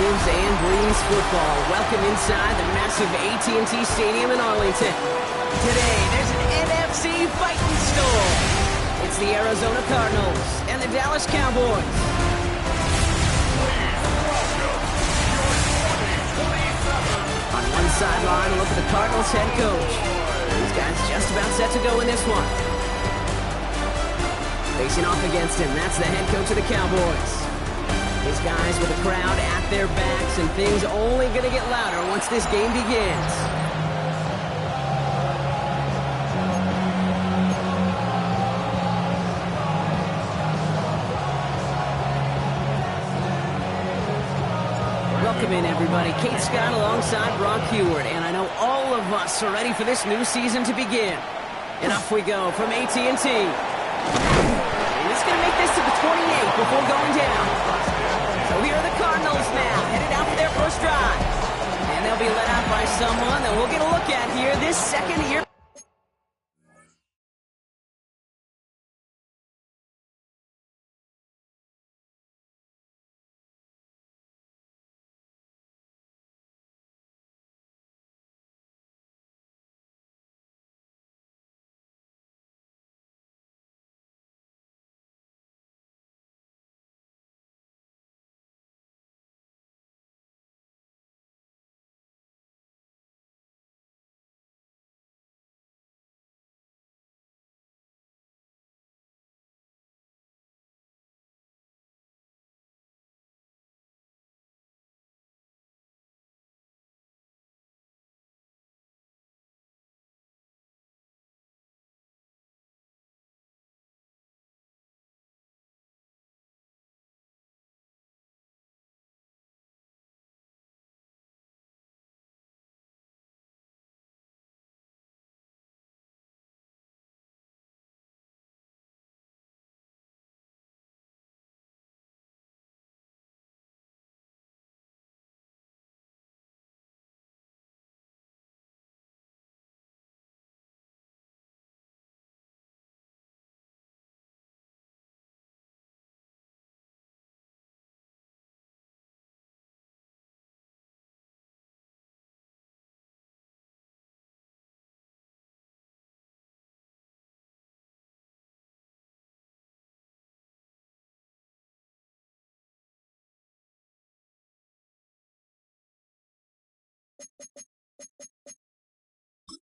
lives and breathes football. Welcome inside the massive AT&T Stadium in Arlington. Today, there's an NFC fighting storm. It's the Arizona Cardinals and the Dallas Cowboys. On one sideline, a look at the Cardinals head coach. These guys just about set to go in this one. Facing off against him, that's the head coach of the Cowboys. His guys with the crowd at their backs, and things only going to get louder once this game begins. Welcome in, everybody. Kate Scott alongside Brock Heward, and I know all of us are ready for this new season to begin. And off we go from AT&T. And it's going to make this to the 28th before going down. So here are the Cardinals now, headed out for their first drive. And they'll be led out by someone that we'll get a look at here this second year.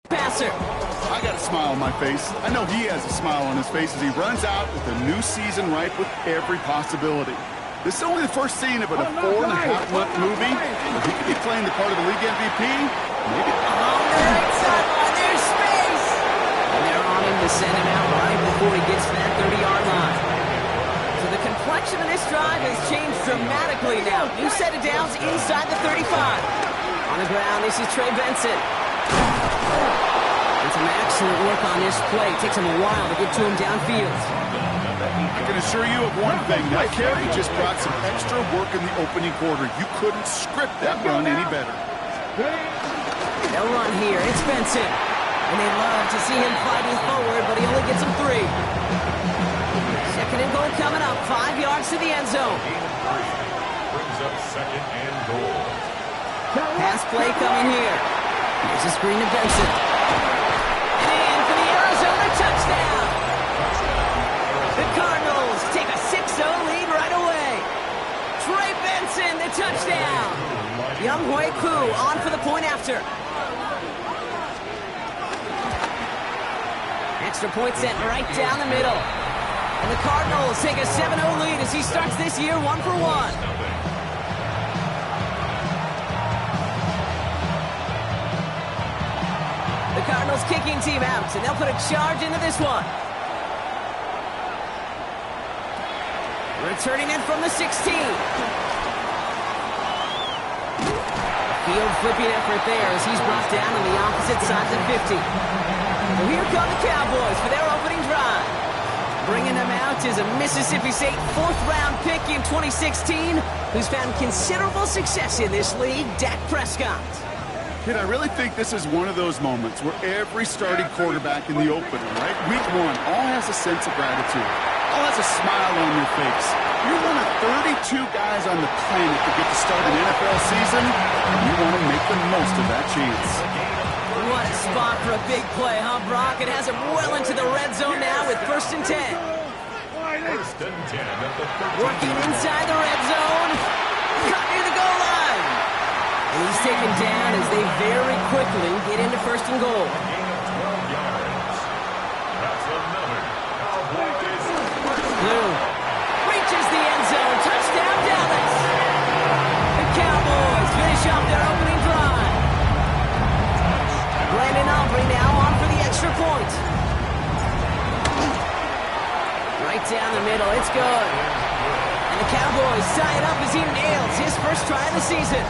Passer. I got a smile on my face. I know he has a smile on his face as he runs out with a new season ripe with every possibility. This is only the first scene of a 4.5-month movie. If he could be playing the part of the league MVP, maybe. On the right sideline, there's space. And they're on him to send him out right before he gets to that 30-yard line. So the complexion of this drive has changed dramatically now. New set of downs inside the 35. On the ground, this is Trey Benson. And some excellent work on this play. It takes him a while to get to him downfield. I can assure you of one thing. That carry just brought some extra work in the opening quarter. You couldn't script that run any better. They'll run here. It's Benson. And they love to see him fighting forward, but he only gets him 3. Second and goal coming up. 5 yards to the end zone. Brings up second and goal. Pass play coming here. Here's a screen to Benson. And for the Arizona touchdown. The Cardinals take a 6-0 lead right away. Trey Benson, the touchdown. Young Hui Koo on for the point after. Extra point set right down the middle. And the Cardinals take a 7-0 lead as he starts this year 1-for-1. The Cardinals kicking team out, and they'll put a charge into this one. Returning it from the 16. Field flipping effort there as he's brought down on the opposite side of the 50. Well, here come the Cowboys for their opening drive. Bringing them out is a Mississippi State 4th-round pick in 2016 who's found considerable success in this league, Dak Prescott. Kid, I really think this is one of those moments where every starting quarterback in the opener, right? Week 1, all has a sense of gratitude. All has a smile on your face. You're one of 32 guys on the planet to get to start an NFL all season, and you want to make the most of that chance. What a spot for a big play, huh, Brock? It has him well into the red zone now with 1st and 10. 1st and 10 at the 13. Working inside the red zone. Cut near the goal line. And he's taken down as they very quickly get into 1st and goal. Gain of 12 yards. That's another Cowboys. Blue reaches the end zone. Touchdown, Dallas. The Cowboys finish off their opening drive. Brandon Aubrey now on for the extra point. Right down the middle. It's good. And the Cowboys tie it up as he nails his first try of the season.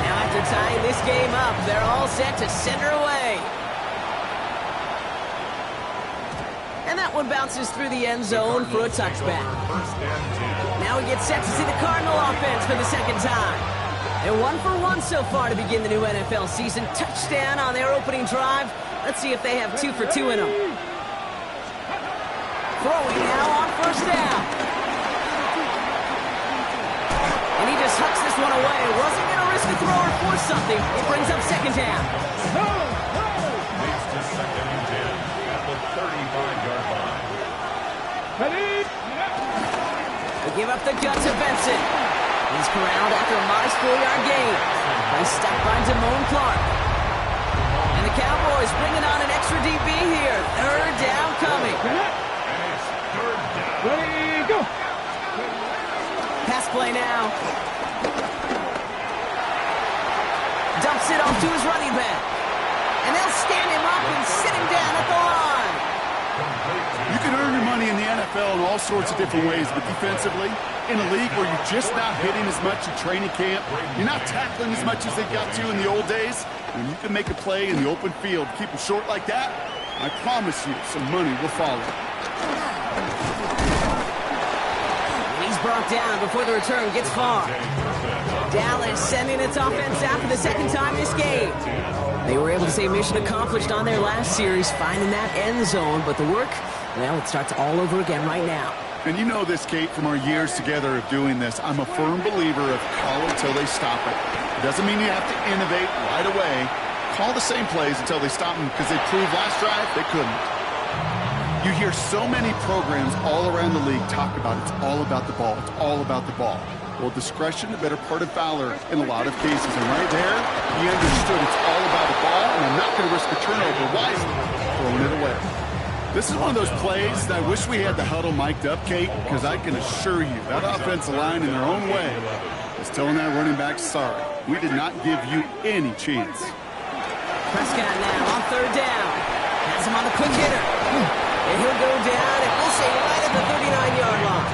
Now after tying this game up, they're all set to send her away. And that one bounces through the end zone for a touchback. Now we get set to see the Cardinal offense for the second time. They're 1 for 1 so far to begin the new NFL season. Touchdown on their opening drive. Let's see if they have 2 for 2 in them. Throwing now on 1st down. And he just hucks this one away. Wasn't going to risk a throw or force something. It brings up 2nd down. Leads to 2nd and 10 at the 35-yard line. They give up the gun to Benson. He's corralled after a modest 4-yard gain. They stop by Damone Clark. And the Cowboys bringing on an extra DB here. 3rd down coming. And it's 3rd down. Ready, go! Pass play now. Dumps it off to his running back. And they'll stand him up and sit him down at the line. You can earn your money in the NFL in all sorts of different ways, but defensively, in a league where you're just not hitting as much in training camp, you're not tackling as much as they got to in the old days, when you can make a play in the open field, keep it short like that, I promise you some money will follow. And he's brought down before the return gets far. Dallas sending its offense out for the 2nd time this game. They were able to say mission accomplished on their last series, finding that end zone, but the work, well, it starts all over again right now. And you know this, Kate, from our years together of doing this. I'm a firm believer of call until they stop it. It doesn't mean you have to innovate right away. Call the same plays until they stop them, because they proved last drive they couldn't. You hear so many programs all around the league talk about it's all about the ball. It's all about the ball. Well, discretion, the better part of valor in a lot of cases. And right there, he understood it's all about the ball, and I'm not going to risk a turnover wisely, throwing it away. This is one of those plays that I wish we had the huddle mic'd up, Kate, because I can assure you that offensive line in their own way is telling that running back, sorry, we did not give you any chance. Prescott now on 3rd down. Has him on the quick hitter. And he'll go down, and we'll say right at the 39-yard line.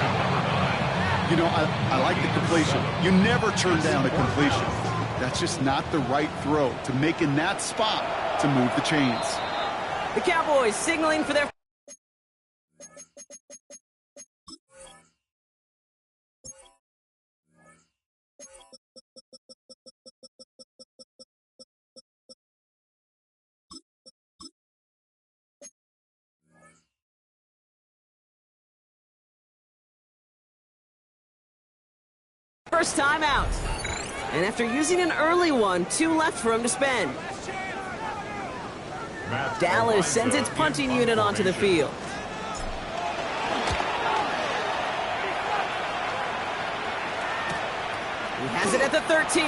You know, I like the completion. You never turn down a completion. That's just not the right throw to make in that spot to move the chains. The Cowboys signaling for their... first time out. And after using an early one, 2 left for him to spend. Dallas sends its punting unit onto the field. He has it at the 13.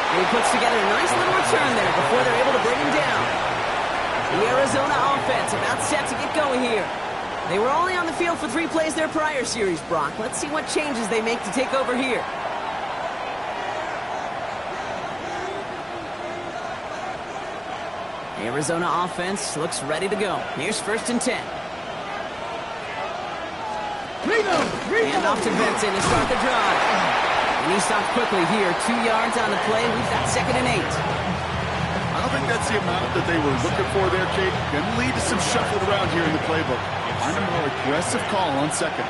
And he puts together a nice little return there before they're able to bring him down. The Arizona offense about set to get going here. They were only on the field for 3 plays their prior series, Brock. Let's see what changes they make to take over here. The Arizona offense looks ready to go. Here's 1st and 10. Hand off to Benson to start the drive. And he stopped quickly here. 2 yards on the play. We've got 2nd and 8. I don't think that's the amount that they were looking for there, Kate. Going to lead to some shuffling around here in the playbook. Find a more aggressive call on 2nd.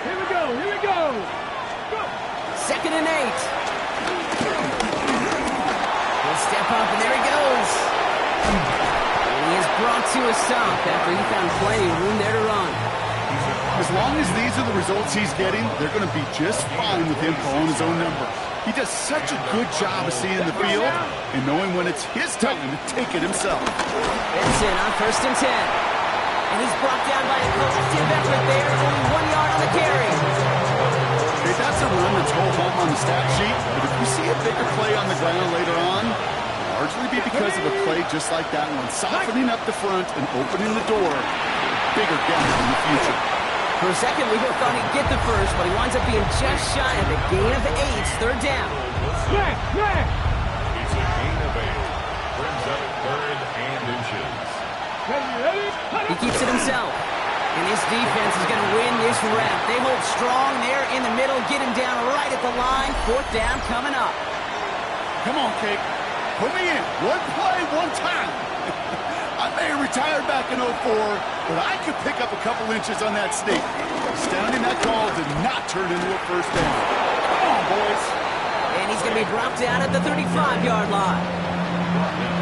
Here we go, here we go. Go. 2nd and 8. He'll step up, and there he goes. And he is brought to a stop after he found plenty of room there to run. long as these are the results he's getting, they're going to be just fine with him calling his own number. He does such a good job of seeing the field and knowing when it's his time to take it himself. Benson on 1st and 10. And he's brought down by a collective effort there. Only 1 yard on the carry. Okay, that's a run that's go home on the stat sheet, but if you see a bigger play on the ground later on, it'll largely be because of a play just like that one, softening up the front and opening the door. Bigger gap in the future. For a second, we both thought he'd get the first, but he winds up being just shy of the gain of 8. 3rd down. Back. It's a gain of 8. Brings up 3rd and inches. Ready? He keeps it himself. And this defense is going to win this rep. They hold strong there in the middle, get him down right at the line. 4th down coming up. Come on, Cake. Put me in. One play, one time. I may have retired back in 04, but I could pick up a couple inches on that sneak. Astounding that call did not turn into a first down. Come on, boys. And he's going to be dropped down at the 35-yard line.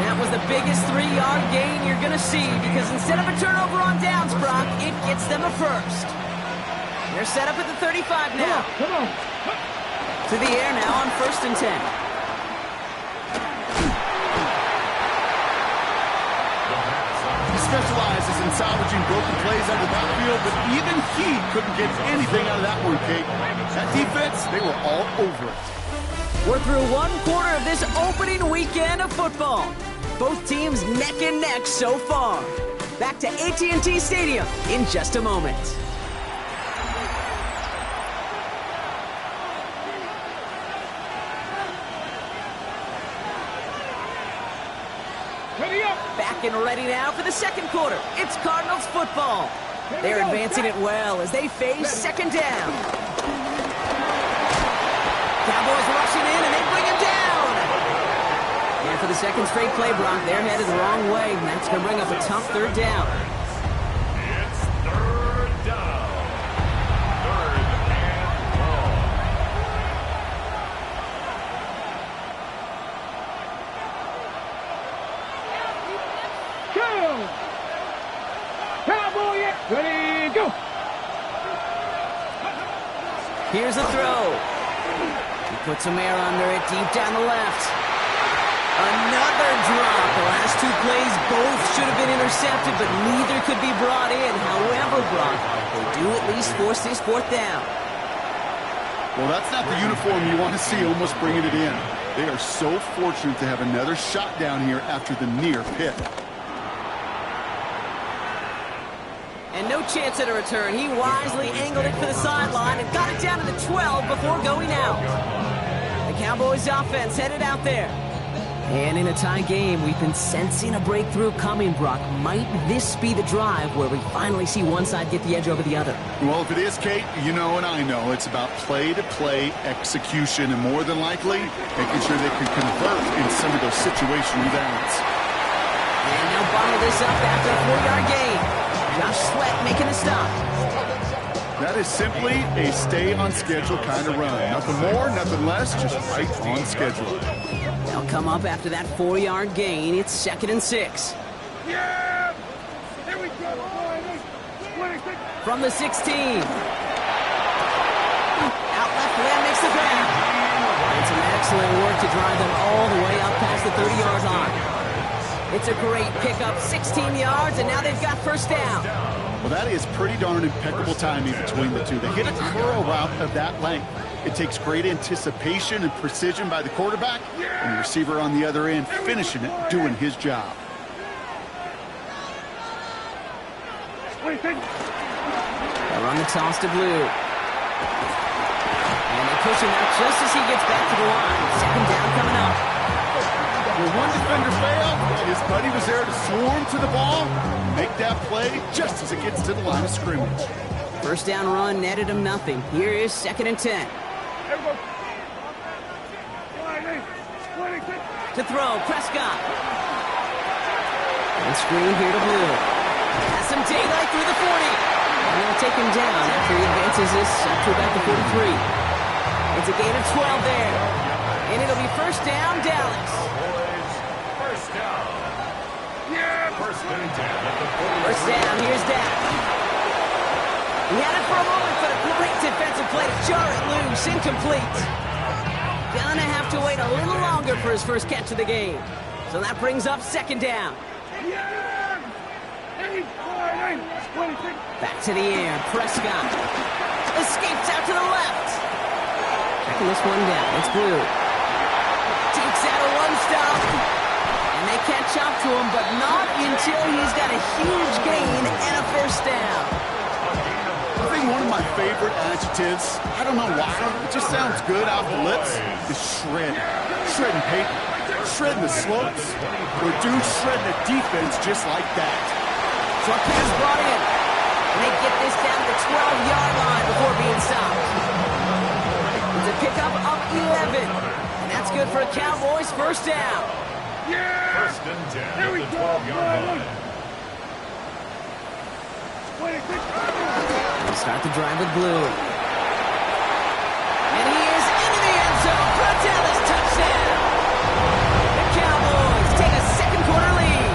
That was the biggest 3-yard gain you're going to see because instead of a turnover on downs, Brock, it gets them a first. They're set up at the 35 now. Come on. To the air now on 1st and 10. He specializes in salvaging broken plays out of the backfield, but even he couldn't get anything out of that one, Kate. That defense, they were all over it. We're through 1 quarter of this opening weekend of football. Both teams neck and neck so far. Back to AT&T Stadium in just a moment. Ready up. Back and ready now for the 2nd quarter. It's Cardinals football. They're advancing it well as they face 2nd down. Cowboys rushing in and they bring him down. And for the 2nd straight play, Brock, they're headed the wrong way. And that's going to bring up a tough 3rd down. It's 3rd down. 3rd and long. Go. Cowboy. Ready, go. Here's a throw. He puts some air under it deep down the left. Another drop. The last 2 plays both should have been intercepted, but neither could be brought in. However, Brock, they do at least force this 4th down. Well, that's not the uniform you want to see almost bringing it in. They are so fortunate to have another shot down here after the near pick. And no chance at a return. He wisely angled it for the sideline and got it down to the 12 before going out. The Cowboys offense headed out there. And in a tie game, we've been sensing a breakthrough coming, Brock. Might this be the drive where we finally see one side get the edge over the other? Well, if it is, Kate, you know and I know it's about play-to-play execution and more than likely making sure they can convert in some of those situational downs. And they'll bottle this up after a 4-yard gain. Josh Sweat making a stop. That is simply a stay-on-schedule kind of run. Nothing more, nothing less, just right on schedule. They'll come up after that 4-yard gain. It's 2nd and 6. Yeah. Here we go. From the 16. Out left, Lamb makes the grab. And some excellent work to drive them all the way up past the 30-yard line. It's a great pickup, 16 yards, and now they've got 1st down. Well, that is pretty darn impeccable timing between the two. They hit a curl route of that length. It takes great anticipation and precision by the quarterback, and the receiver on the other end finishing it, doing his job. They'll run the toss to Blue. And they push him out just as he gets back to the line. 2nd down coming up. When one defender failed, his buddy was there to swarm to the ball, make that play just as it gets to the line of scrimmage. 1st down run netted him nothing. Here is 2nd and 10. To throw, Prescott. And screen here to Blue. Has some daylight through the 40. And they'll take him down after he advances this up to about the 43. It's a gain of 12 there. And it'll be 1st down, Dallas. First down. Yeah. 1st and 10 at the 40. 1st down, here's Dak. He had it for a moment, but a great defensive play to jar it loose. Incomplete. Gonna have to wait a little longer for his first catch of the game. So that brings up second down. Back to the air. Prescott escapes out to the left. Checking this one down. It's Blue. Takes out a one-stop. And they catch up to him, but not until he's got a huge gain and a first down. I think one of my favorite adjectives, I don't know why, it just sounds good off the lips, is shred. Shredding paper, shredding the slopes, or dude shredding the defense just like that. Short pass brought in. And they get this down to the 12-yard line before being stopped. It's a pickup up 11. And that's good for a Cowboys first down. First and 10 at the 12-yard line. They'll start the drive with Blue. And he is into the end zone. Gonzalez touchdown. The Cowboys take a second quarter lead.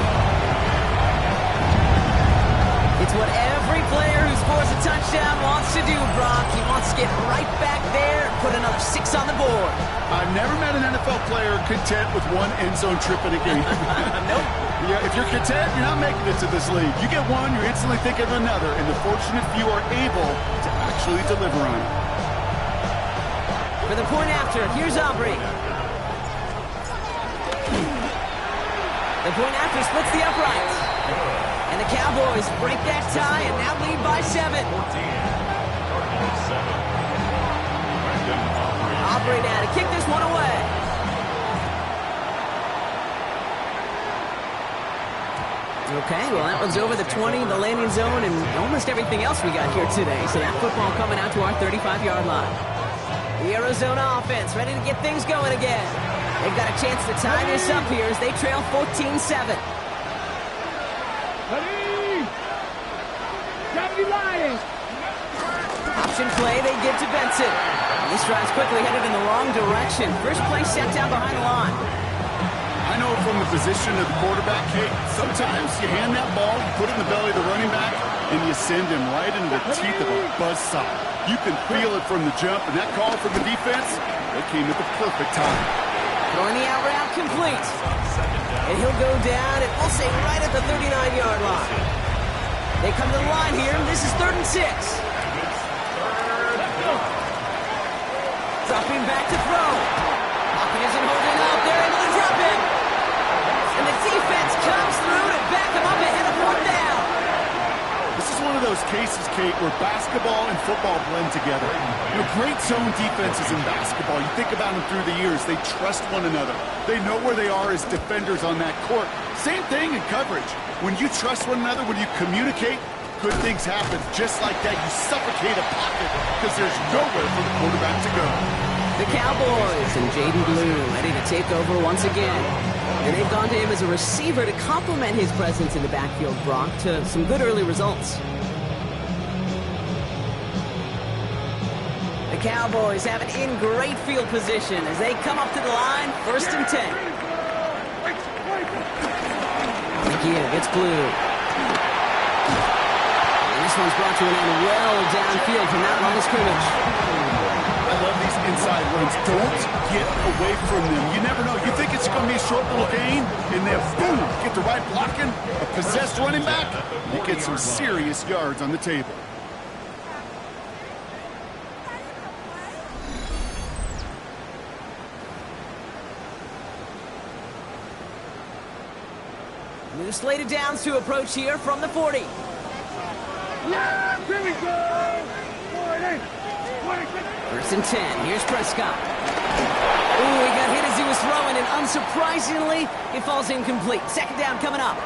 It's what every player who scores a touchdown wants to do, Brock. He wants to get right back there and put another 6 on the board. I've never met an NFL player content with one end zone trip in a game. Nope. Yeah, if you're content, you're not making it to this league. You get one, you're instantly thinking of another, and the fortunate few are able to actually deliver on it. For the point after, here's Aubrey. The point after splits the uprights. And the Cowboys break that tie and now lead by 7. Aubrey now to kick this one away. Okay, well that one's over the 20, the landing zone, and almost everything else we got here today. So that football coming out to our 35-yard line. The Arizona offense ready to get things going again. They've got a chance to tie this up here as they trail 14-7. Option play they give to Benson. This drive's quickly headed in the wrong direction. First play set down behind the line. I know from the position of the quarterback, Kate, sometimes you hand that ball, you put it in the belly of the running back, and you send him right into the teeth of a buzzsaw. You can feel it from the jump, and that call from the defense, it came at the perfect time. Throwing the out route complete. And he'll go down, and we'll say right at the 39-yard line. They come to the line here, and this is 3rd and 6. Dropping back to throw. Hopkins isn't holding up. They're able to drop him. And the defense comes through to back him up ahead of 4th down. This is one of those cases, Kate, where basketball and football blend together. You know, great zone defenses in basketball. You think about them through the years. They trust one another. They know where they are as defenders on that court. Same thing in coverage. When you trust one another, when you communicate, good things happen. Just like that, you suffocate a pocket because there's nowhere for the quarterback to go. The Cowboys and Jaden Blue ready to take over once again. And they've gone to him as a receiver to complement his presence in the backfield, Brock, to some good early results. The Cowboys have it in great field position as they come up to the line, 1st and 10. McGee gets Blue. This one's brought to an end well downfield from that line of scrimmage. I love these inside runs. Don't get away from them. You never know. You think it's going to be a short little gain, and then boom, get the right blocking, a possessed running back, you get some serious yards on the table. New slated downs to approach here from the 40. Yeah, here we go. 1st and 10. Here's Prescott. Ooh, he got hit as he was throwing, and unsurprisingly, it falls incomplete. 2nd down coming up.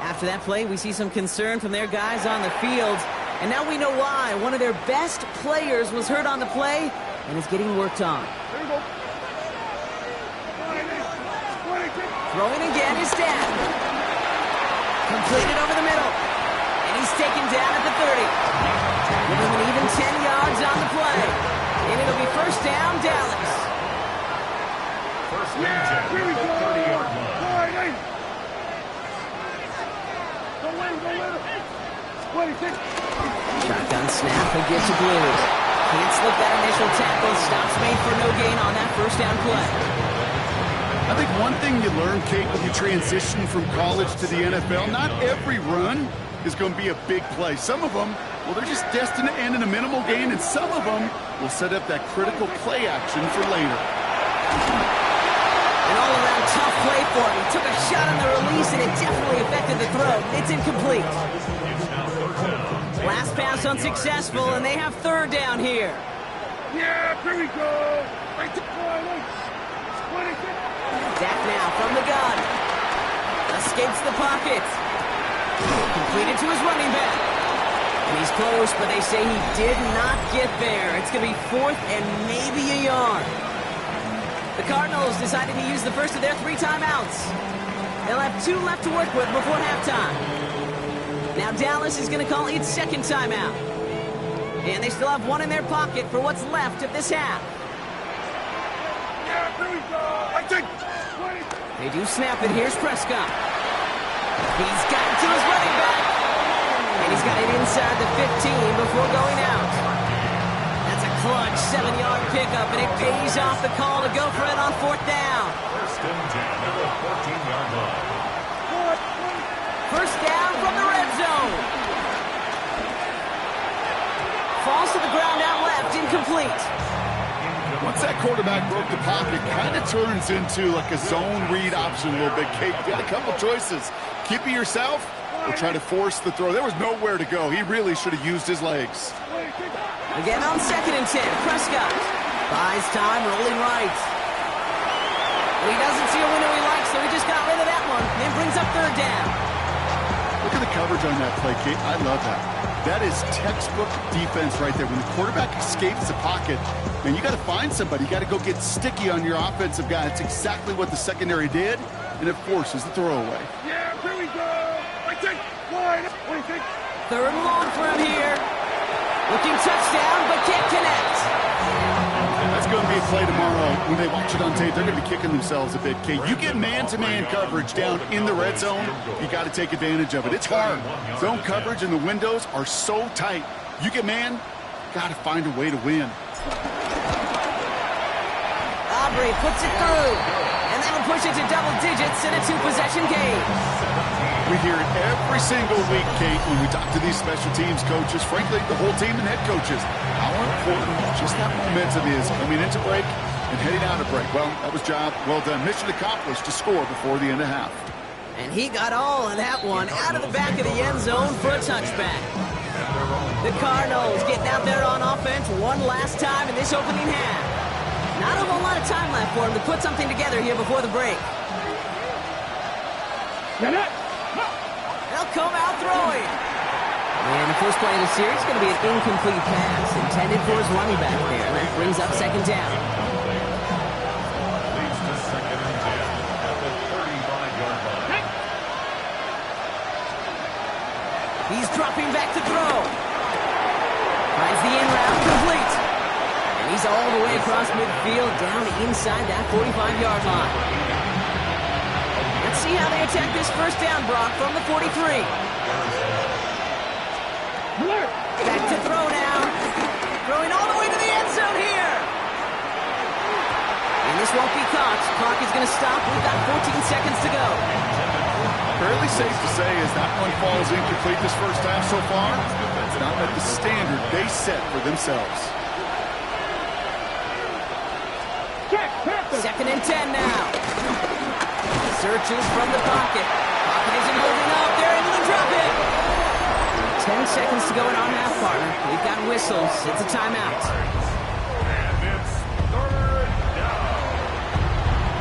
After that play, we see some concern from their guys on the field, and now we know why. One of their best players was hurt on the play and is getting worked on. Here we go. Throwing again is Stan. Completed over the middle. And he's taken down at the 30. Give him an even 10 yards on the play. And it'll be 1st down, Dallas. First and 10 Here we at the go. 30-yard line. Go in. 26. Shot Shotgun snap, a give to Blue. Can't slip that initial tackle. Stops made for no gain on that first down play. I think one thing you learn, Kate, when you transition from college to the NFL, not every run is going to be a big play. Some of them, well, they're just destined to end in a minimal gain, and some of them will set up that critical play action for later. An all-around tough play for him. He took a shot on the release, and it definitely affected the throw. It's incomplete. Last pass unsuccessful, and they have third down here. Yeah, here we go. Right to Dak now from the gun. Escapes the pocket. Completed to his running back. And he's close, but they say he did not get there. It's going to be fourth and maybe a yard. The Cardinals decided to use the first of their 3 timeouts. They'll have 2 left to work with before halftime. Now Dallas is going to call its second timeout. And they still have 1 in their pocket for what's left of this half. Yeah, here we go. They do snap it. Here's Prescott. He's got it to his running back. And he's got it inside the 15 before going out. That's a clutch 7-yard pickup, and it pays off the call to go for it on 4th down. First and 10 at the 14-yard line. First down from the red zone. Falls to the ground out left, incomplete. Once that quarterback broke the pocket, kind of turns into like a zone read option a little bit, Kate. You got a couple choices. Keep it yourself or try to force the throw. There was nowhere to go. He really should have used his legs. Again on 2nd and 10, Prescott buys time, rolling right. He doesn't see a window he likes, so he just got rid of that one. Then brings up 3rd down. Look at the coverage on that play, Kate. I love that. That is textbook defense right there. When the quarterback escapes the pocket, man, you got to find somebody. You got to go get sticky on your offensive guy. It's exactly what the secondary did, and it forces the throwaway. Yeah, here we go. I take 1. 3rd and long for him here. Looking touchdown, but can't connect. That's going to be a play tomorrow. When they watch it on tape, they're going to be kicking themselves a bit, Kate. You get man-to-man coverage down in the red zone, you got to take advantage of it. It's hard. Zone coverage and the windows are so tight. You get man, got to find a way to win. Aubrey puts it through, and that'll push it to double digits in a 2-possession game. We hear it every single week, Kate, when we talk to these special teams coaches, frankly, the whole team and head coaches, how important just that momentum is coming into break and heading out of break. Well, that was job well done. Mission accomplished to score before the end of half. And he got all of that one out of the back of the end zone for a touchback. The Cardinals getting out there on offense one last time in this opening half. Not a whole lot of time left for him to put something together here before the break. They'll come out throwing. And the first play of the series is going to be an incomplete pass intended for his running back there. That brings up 2nd down. Leads to 2nd and 10 at the 35-yard line. He's dropping back to throw. Finds the in route complete. And he's all the way across midfield down inside that 45-yard line. Let's see how they attack this first down, Brock, from the 43. Back to throw now. Throwing all the way to the end zone here. And this won't be caught. Clock is going to stop. We've got 14 seconds to go. Fairly safe to say as that one falls incomplete this first half so far, it's not met the standard they set for themselves. 2nd and 10 now. Searches from the pocket. Pocket isn't holding up. They're able to drop it. 10 seconds to go in our half, partner. We've got whistles. It's a timeout. And it's 3rd down.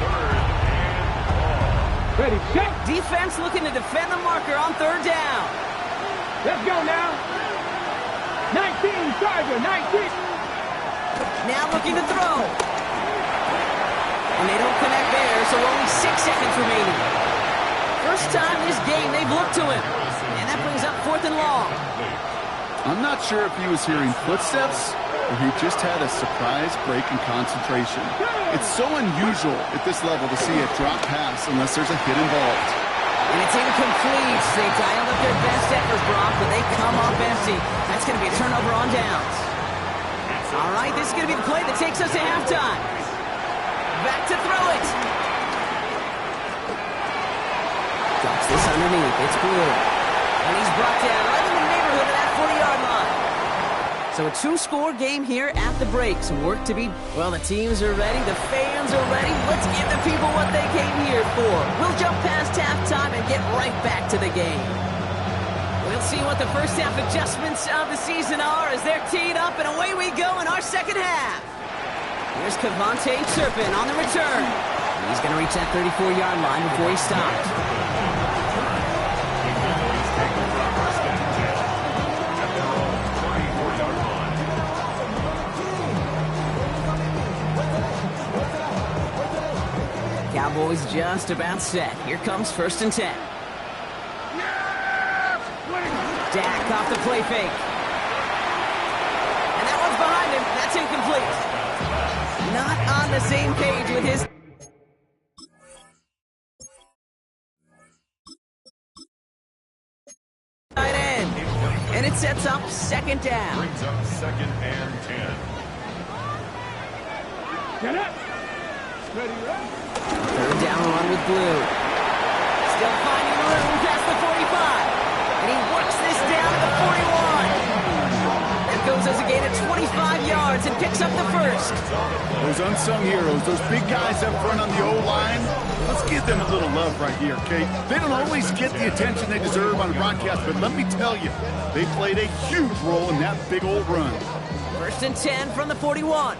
3rd and Ready, set. Defense looking to defend the marker on 3rd down. Let's go now. 19, Charger, 19. Now looking to throw. And they don't connect there, so only 6 seconds remaining. First time this game they've looked to him. And that brings up 4th and long. I'm not sure if he was hearing footsteps or he just had a surprise break in concentration. It's so unusual at this level to see a drop pass unless there's a hit involved. And it's incomplete. They dialed up their best effort, Brock, but they come up empty. That's going to be a turnover on downs. All right, this is going to be the play that takes us to halftime. Back to throw it. Drops this underneath. It's Blue. And he's brought down right in the neighborhood of that 40-yard line. So a two-score game here at the break. Some work to be... Well, the teams are ready. The fans are ready. Let's give the people what they came here for. We'll jump past halftime and get right back to the game. We'll see what the first half adjustments of the season are as they're teed up, and away we go in our second half. Here's Cavante Turpin on the return. He's going to reach that 34-yard line before he stops. Cowboys just about set. Here comes 1st and 10. Dak off the play fake. And that one's behind him. That's incomplete. Not on the same page with his... tight end. And it sets up 2nd down. Brings up 2nd and 10. Get up. Ready, run. 3rd down run with Blue. Still finding room past the 45. And he works this down to the 41. That goes as a gain of 25 yards and picks up the first. Those unsung heroes, those big guys up front on the O-line, let's give them a little love right here, okay? They don't always get the attention they deserve on the broadcast, but let me tell you, they played a huge role in that big old run. 1st and 10 from the 41.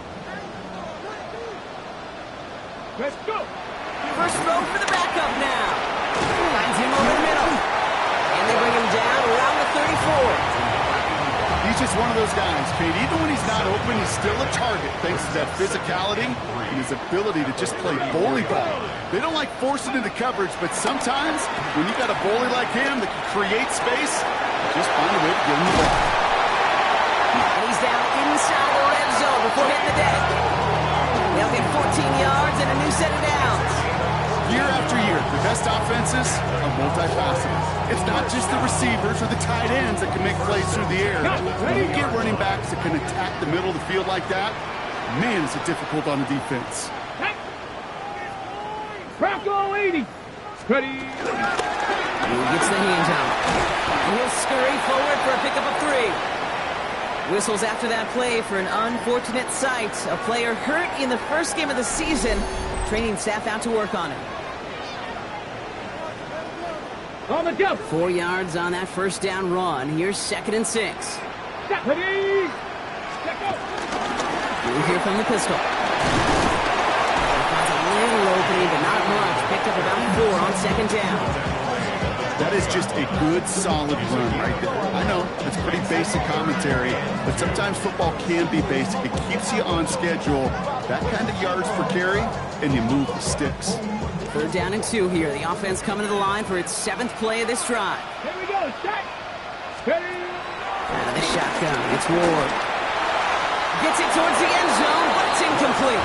Let's go. First throw for the backup now. Finds him over the middle. And they bring him down around the 34. He's just one of those guys, Kate. Even when he's not open, he's still a target thanks to that physicality and his ability to just play bully ball. They don't like forcing into coverage, but sometimes when you got a bully like him that can create space, just find a way to get him the ball. And he's down inside the red zone before hitting the deck. They'll get 14 yards and a new set of downs. Year after year, the best offenses are multifaceted. It's not just the receivers or the tight ends that can make plays through the air. When you get running backs that can attack the middle of the field like that, man, is it difficult on the defense. Bronco 80. Ready. He gets the hands out. And he'll scurry forward for a pickup of 3. Whistles after that play for an unfortunate sight. A player hurt in the first game of the season. Training staff out to work on it. On the jump. 4 yards on that 1st down run. Here's 2nd and 6. Ready. Let go. Blue here from the pistol. Finds a little opening, but not much. Picked up about 4 on 2nd down. That is just a good, solid run right there. I know, it's pretty basic commentary, but sometimes football can be basic. It keeps you on schedule. That kind of yards per carry, and you move the sticks. 3rd down and 2 here. The offense coming to the line for its 7th play of this drive. Here we go. Set. Ready. Out of the shotgun, it's Ward. Gets it towards the end zone, but it's incomplete.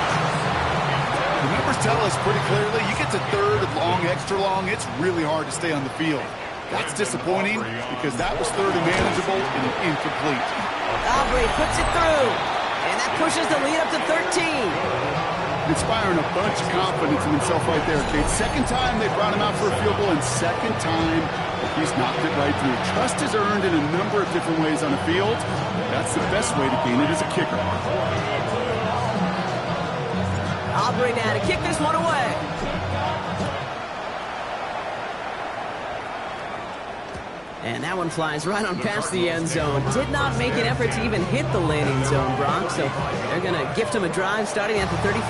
The numbers tell us pretty clearly, you get to 3rd and long, extra long, it's really hard to stay on the field. That's disappointing because that was 3rd and manageable and incomplete. Aubrey puts it through, and that pushes the lead up to 13. Inspiring a bunch of confidence in himself right there, Kate. 2nd time they brought him out for a field goal, and 2nd time he's knocked it right through. Trust is earned in a number of different ways on the field. That's the best way to gain it as a kicker. Aubrey now to kick this one away. And that one flies right on past the end zone. Did not make an effort to even hit the landing zone, Brock, so they're going to gift him a drive starting at the 35.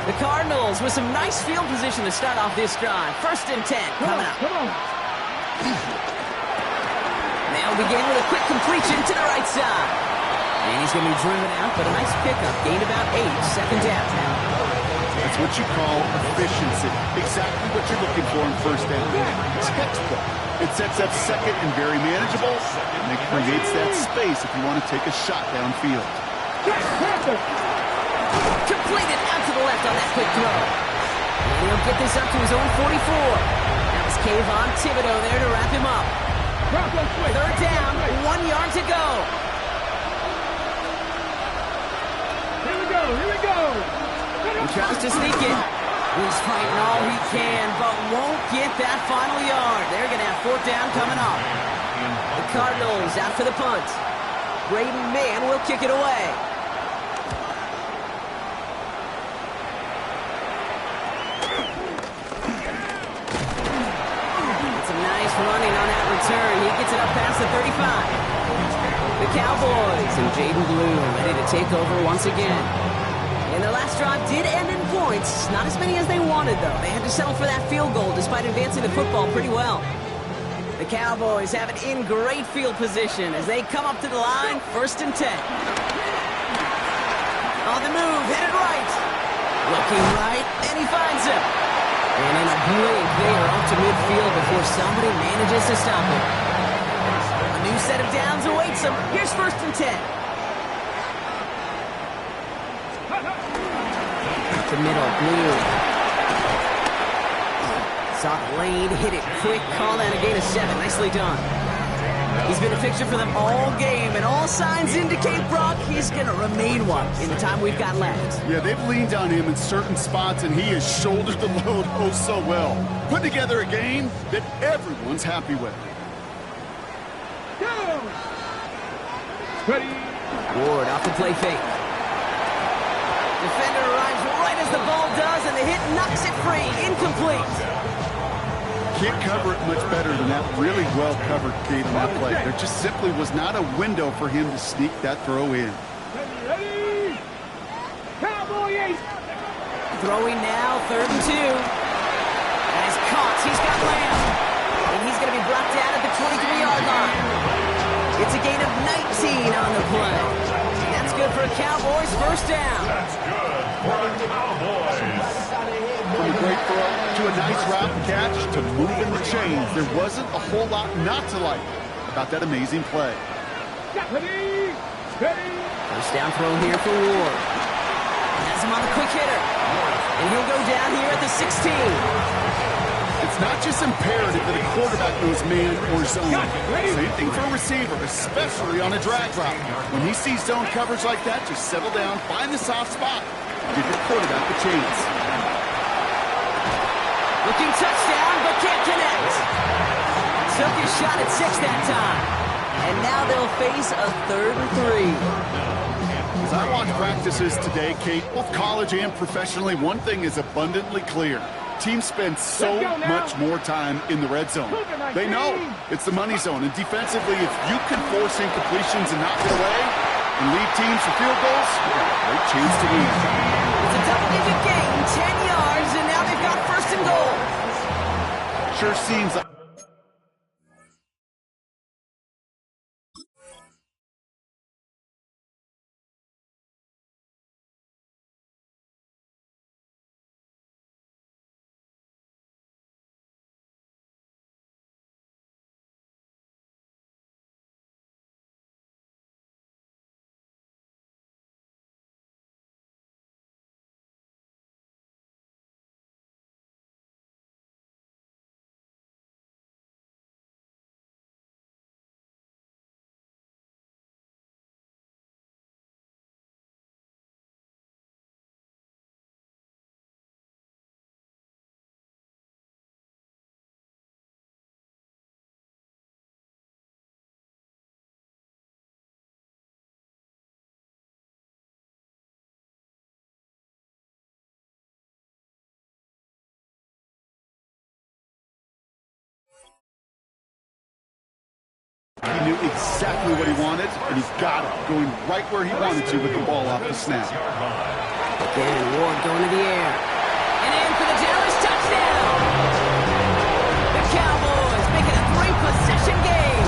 The Cardinals with some nice field position to start off this drive. 1st and 10 coming up. Come on. They'll begin with a quick completion to the right side. And he's going to be driven out, but a nice pickup. Gained about 8, 2nd down. That's what you call efficiency. Exactly what you're looking for in 1st down. Textbook. It sets up 2nd and very manageable, and it creates that space if you want to take a shot downfield. Completed out to the left on that quick throw. And he'll get this up to his own 44. Kayvon Thibodeau there to wrap him up. Third down, 1 yard to go. Here we go. He tries to sneak it. He's fighting all he can, but won't get that final yard. They're going to have fourth down coming up. The Cardinals out for the punt. Braden Mann will kick it away. It's a nice running on that return. He gets it up past the 35. The Cowboys and Jaden Blue ready to take over once again. And their last drive did end in points. Not as many as they wanted, though. They had to settle for that field goal despite advancing the football pretty well. The Cowboys have it in great field position as they come up to the line, 1st and 10. On the move, headed right. Looking right, and he finds him. And in a blink, they are up to midfield before somebody manages to stop him. A new set of downs awaits them. Here's 1st and 10. The middle, Blue. Saw the lane, hit it quick, call that a gain of 7. Nicely done. He's been a fixture for them all game, and all signs indicate, Brock, he's going to remain one in the time we've got left. Yeah, they've leaned on him in certain spots, and he has shouldered the load oh so well. Put together a game that everyone's happy with. Go! Ready? Ward off the play fake. Defender arrives right as the ball does, and the hit knocks it free. Incomplete. Can't cover it much better than that really well-covered kid in that play. There just simply was not a window for him to sneak that throw in. Ready? Cowboy 8! Throwing now, 3rd and 2. And he's caught. He's got Lamb. And he's going to be brought down at the 23-yard line. It's a gain of 19 on the play. That's good for a Cowboys first down. That's good for the Cowboys. From a great throw to a nice route and catch to moving the chains, there wasn't a whole lot not to like about that amazing play. Ready? First down throw here for Ward. Has him on the quick hitter. And he'll go down here at the 16. It's not just imperative that a quarterback knows man or zone. Same thing for a receiver, especially on a drag route. When he sees zone coverage like that, just settle down, find the soft spot, give your quarterback a chance. Looking touchdown, but can't connect. Took his shot at 6 that time. And now they'll face a 3rd and 3. As I watch practices today, Kate, both college and professionally, one thing is abundantly clear. Teams spend so much more time in the red zone. They know it's the money zone, and defensively, if you can force incompletions and knock it away and lead teams for field goals, you got a great chance to win. It's a double-digit gain, 10 yards, and now they've got 1st and goal. Sure seems like he knew exactly what he wanted, and he got it, going right where he wanted to with the ball off the snap. Again, Ward going to the air. And in for the Dallas touchdown! The Cowboys making a 3-possession game.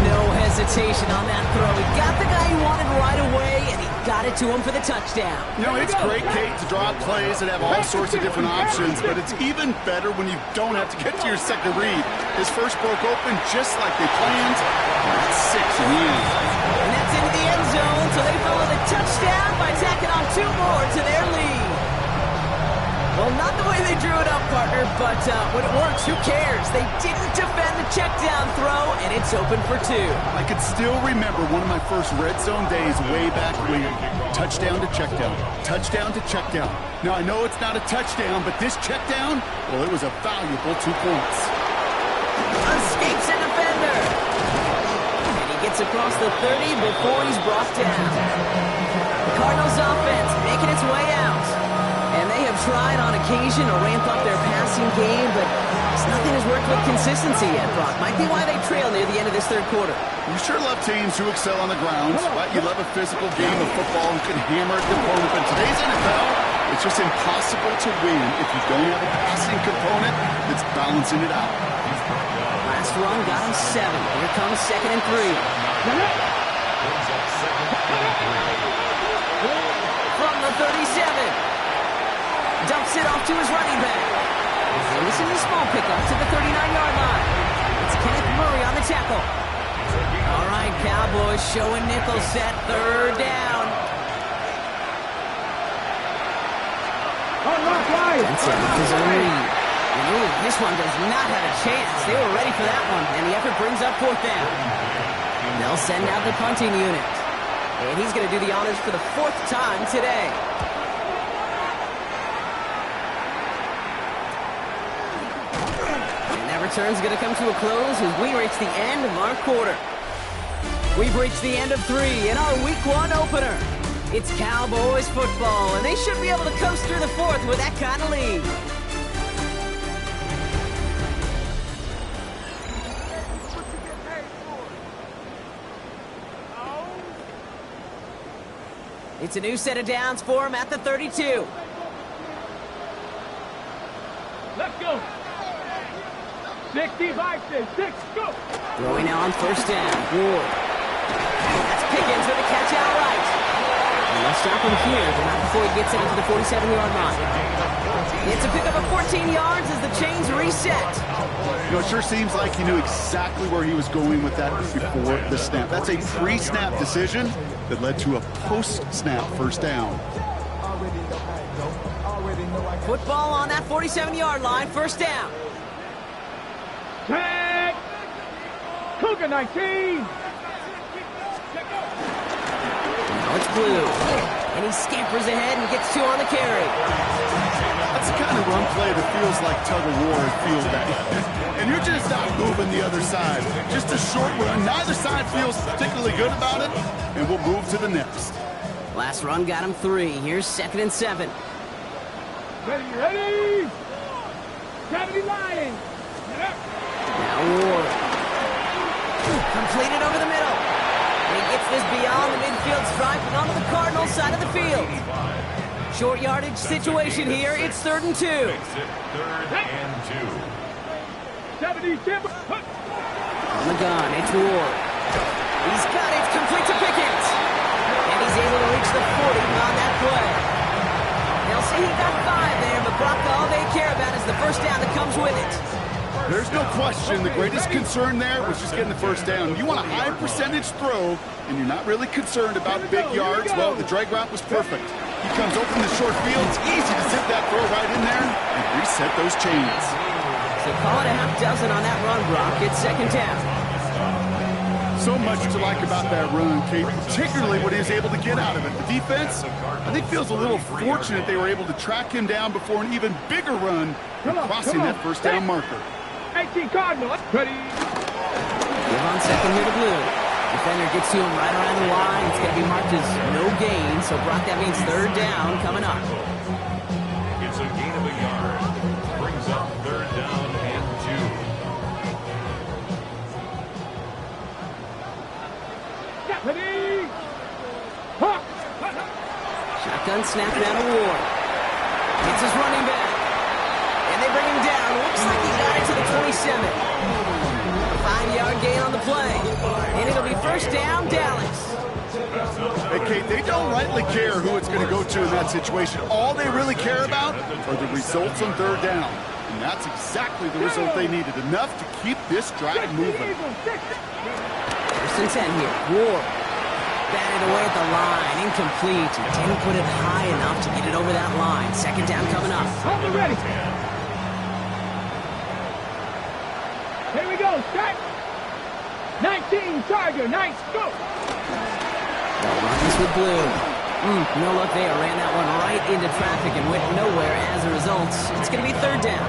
No hesitation on that throw. He got the guy he wanted right away, and he got it to him for the touchdown. You know, it's great, Kate, to draw up plays that have all sorts of different options, but it's even better when you don't have to get to your second read. His first broke open just like they planned, and it's 6 in the end. And that's into the end zone, so they follow the touchdown by tacking on 2 more to their lead. Well, not the way they drew it up, partner, but when it works, who cares? They didn't defend the check down throw, and it's open for 2. I could still remember one of my first red zone days way back when. Touchdown to check down. Touchdown to check down. Now, I know it's not a touchdown, but this check down, well, it was a valuable 2 points. Escapes a defender. And he gets across the 30 before he's brought down. The Cardinals offense making its way out. And they have tried on occasion to ramp up their passing game, but nothing has worked with consistency yet, Brock. Might be why they trail near the end of this third quarter. You sure love teams who excel on the ground, right? You love a physical game of football who can hammer at the opponent. But today's NFL, it's just impossible to win if you don't have a passing component that's balancing it out. Last run got him 7. Here comes 2nd and 3. From the 37. Dumps it off to his running back. And this is a small pickup to the 39-yard line. It's Kenneth Murray on the tackle. All right, Cowboys showing nickel set, 3rd down. That's his own lead. And this one does not have a chance. They were ready for that one, and the effort brings up 4th down. They'll send out the punting unit. And he's going to do the honors for the 4th time today. Return's going to come to a close as we reach the end of our quarter. We've reached the end of 3 in our Week 1 opener. It's Cowboys football, and they should be able to coast through the 4th with that kind of lead. It's a new set of downs for him at the 32. Let's go. 65, 6, go! Throwing now on 1st down. Ward. That's Pickens with a catch outright. And they'll stop him here, but not before he gets into the 47-yard line. It's a pickup of 14 yards as the chains reset. You know, it sure seems like he knew exactly where he was going with that before the snap. That's a pre-snap decision that led to a post-snap 1st down. Football on that 47-yard line, 1st down. Tag! Cougar 19! Now it's Blue. And he scampers ahead and gets 2 on the carry. That's the kind of run play that feels like tug-of-war and feels bad. And you're just not moving the other side. Just a short run. Neither side feels particularly good about it. And we'll move to the next. Last run got him 3. Here's 2nd and 7. Ready! Gravity line! Now Ward. Completed over the middle. And he gets this beyond the midfield stripe and onto the Cardinals side of the field. Short yardage situation here. It's 3rd and 2. 3rd and 2. 77. On the gun, it's Ward. He's got it. It's complete to Pickens. And he's able to reach the 40 on that play. They'll say he got 5 there, but Brock, all they care about is the 1st down that comes with it. There's no question the greatest concern there was just getting the 1st down. You want a high percentage throw, and you're not really concerned about big yards. Well, the drag route was perfect. He comes open the short field. It's easy to zip that throw right in there and reset those chains. So call it a half dozen on that run, Brock. It's 2nd down. So much to like about that run, Kate, particularly what he was able to get out of it. The defense, I think, feels a little fortunate they were able to track him down before an even bigger run and crossing that 1st down marker. 18 Cardinal. Ready. Give on 2nd here to Blue. Defender gets to him right around the line. It's going to be marked as no gain. So, Brock, that means 3rd down coming up. It's a gain of a yard. Brings up 3rd down and 2. Ready. Shotgun snap now to Ward. It's his running back. And they bring him down. Looks like he got it to the 27. 5-yard gain on the play. And it'll be 1st down, Dallas. Hey, Kate, they don't rightly care who it's going to go to in that situation. All they really care about are the results on 3rd down. And that's exactly the result they needed. Enough to keep this drive moving. 1st and 10 here. Ward. Batted away at the line. Incomplete. He didn't put it high enough to get it over that line. Second down coming up. Hold it ready. Here we go. Start. 19, Tiger. Nice. Go. The runs with blue. No look there. Ran that one right into traffic and went nowhere as a result. It's going to be third down.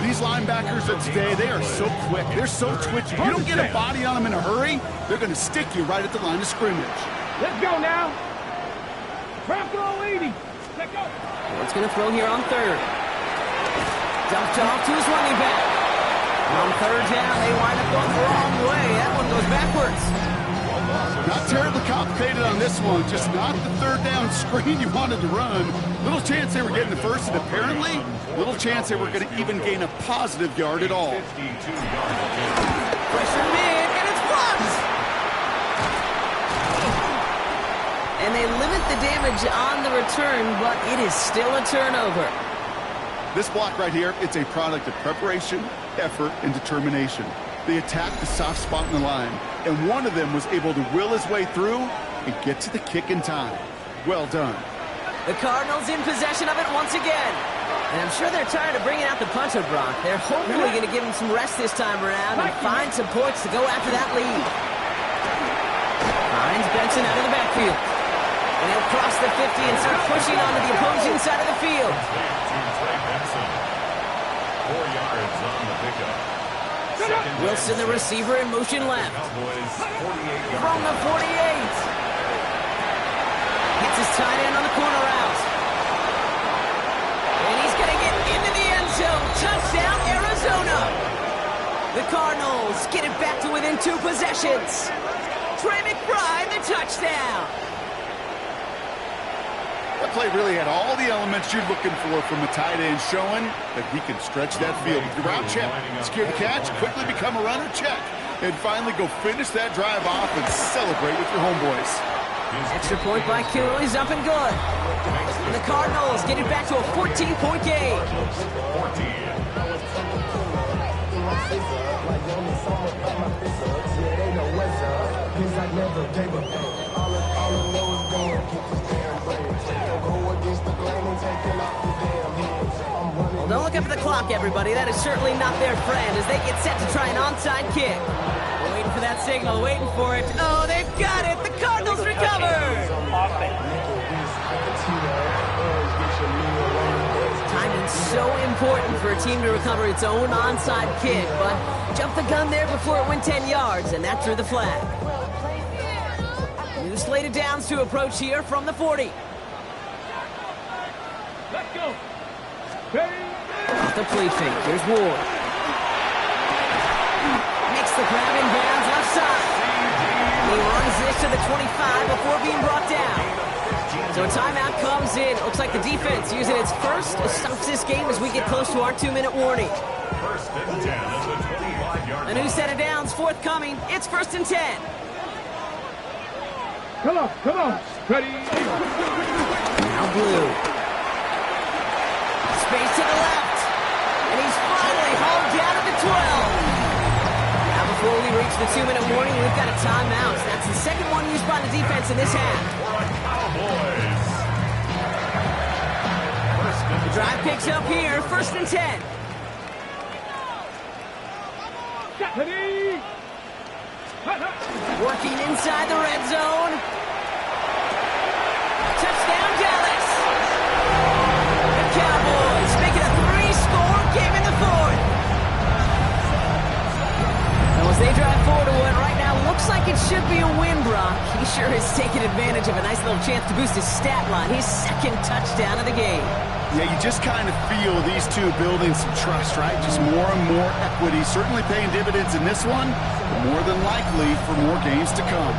These linebackers of today, they are so quick. They're so twitchy. You don't get a body on them in a hurry, they're going to stick you right at the line of scrimmage. Let's go now. Bronco 80. Let's go. What's going to throw here on third? Dumped off to his running back. On third down, they wind up going the wrong way. That one goes backwards. Not terribly complicated on this one, just not the third down screen you wanted to run. Little chance they were getting the first, and apparently, little chance they were going to even gain a positive yard at all. Pressure mid, and it's blocked! And they limit the damage on the return, but it is still a turnover. This block right here, it's a product of preparation, effort, and determination. They attacked the soft spot in the line, and one of them was able to will his way through and get to the kick in time. Well done. The Cardinals in possession of it once again. And I'm sure they're tired of bringing out the punter, Brock. They're hopefully going to give him some rest this time around and find some points to go after that lead. Finds Benson out of the backfield. And he'll cross the 50 and start pushing onto the opposing side of the field. 4 yards on the pickup. Wilson, the receiver, in motion left. From the 48. Hits his tight end on the corner route. And he's going to get into the end zone. Touchdown, Arizona. The Cardinals get it back to within 2 possessions. Trey McBride, the touchdown. That play really had all the elements you're looking for from a tight end, showing that he can stretch that field with the route check, secure the catch, quickly become a runner, check, and finally go finish that drive off and celebrate with your homeboys. Extra point by Kittle is up and good. And the Cardinals get it back to a 14-point game. 14. Well, don't look up at the clock, everybody. That is certainly not their friend as they get set to try an onside kick. We're waiting for that signal, waiting for it. Oh, they've got it. The Cardinals recover. Timing's so important for a team to recover its own onside kick, but jumped the gun there before it went 10 yards, and that drew the flag. New slated downs to approach here from the 40. Let's go. Off the play fake. Here's Ward. Makes the grab in bounds left side. He runs this to the 25 before being brought down. So a timeout comes in. Looks like the defense using its first stops this game as we get close to our 2-minute warning. First and 10 at the 25-yard line. A new set of downs forthcoming. It's first and 10. Come on. Ready. Now Blue. Space to the left. And he's finally hauled down at the 12. Now before we reach the 2-minute warning, we've got a timeout. That's the second one used by the defense in this half. Cowboys. The drive picks up here, first and 10. Ready. Working inside the red zone. Touchdown, Dallas. The Cowboys making a 3-score game in the fourth. And as they drive forward to what right now looks like it should be a win, Brock. He sure is taking advantage of a nice little chance to boost his stat line. His second touchdown of the game. Yeah, you just kind of feel these two building some trust, right? Just more and more equity. Certainly paying dividends in this one, but more than likely for more games to come.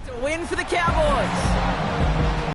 It's a win for the Cowboys.